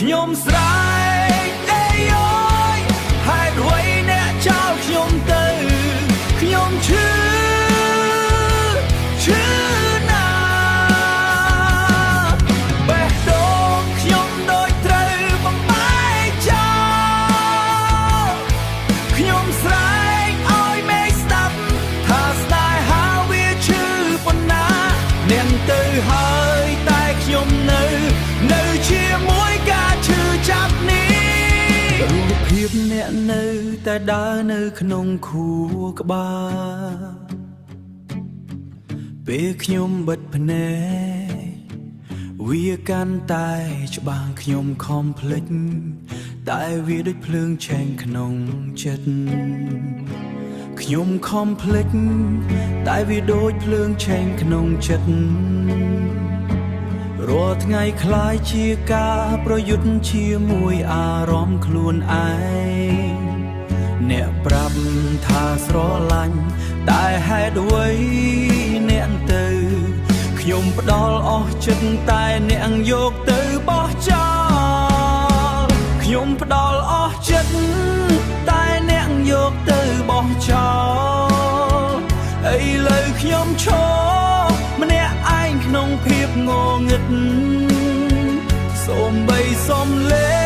ខ្ញុំស្រែកអេយយហេតុអ្វីអ្នកចោលខ្ញុំទៅខ្ញុំឈឺណាបេះដូងខ្ញុំដូចត្រូវបំបែកចោលខ្ញុំស្រែកឲ្យមេឃស្ដាប់ថាស្នេហាវាឈឺប៉ុណ្ណាអ្នកទៅហើយតែខ្ញុំនៅជាមួយការឈឺចាប់នេះរូបភាពអ្នកនៅតែដើរនៅក្នុងខួរក្បាលពេលខ្ញុំបិទភ្នែកវាកាន់តែច្បាស់ខ្ញុំខំភ្លេចតែវាដូចភ្លើងឆេងក្នុងចិត្តខ្ញុំខំភ្លេចតែវាដូចភ្លើងឆេងក្នុងចិត្តរាល់ថ្ងៃคล้ายជាការប្រយុទ្ធជាមួយអារម្មណ៍ខ្លួនឯងអ្នកប្រាប់ថាស្រឡាញ់តែហេតុអ្វីអ្នកទៅខ្ញុំផ្ដល់អស់ចិត្តតែអ្នកយកទៅបោះចោលខ្ញុំផ្ដល់អស់ចិត្តតែអ្នកយកទៅបោះចោលឥឡូវខ្ញុំឈរម្នាក់ឯងក្នុងភាពងងឹតសូម្បីសំឡេ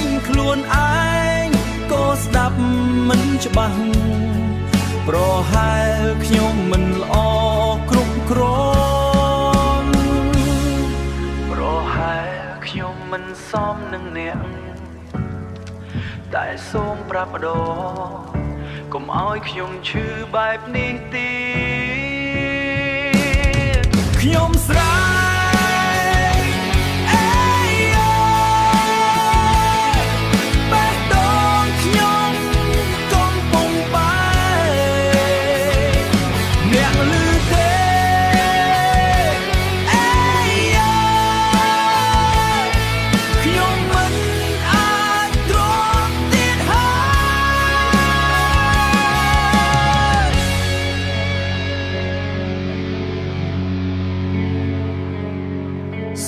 ងខ្លួនឯងក៏ស្ដាប់មិនច្បាស់ប្រហែលខ្ញុំមិនល្អគ្រប់គ្រាន់ប្រហែលខ្ញុំមិនសមនឹងអ្នកតែសូមប្រាប់ម្ដងកុំឲ្យខ្ញុំឈឺបែបនេះទៀតខ្ញុំស្រែកអេយបេះដូងខ្ញុំកំពុងបែកអ្នកឮទេអេយខ្ញុំមិនអាចទ្រាំទៀតហើយ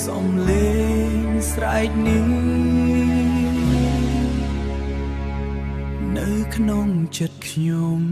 សំឡេងស្រែកនេះនៅក្នុងចិត្តខ្ញុំ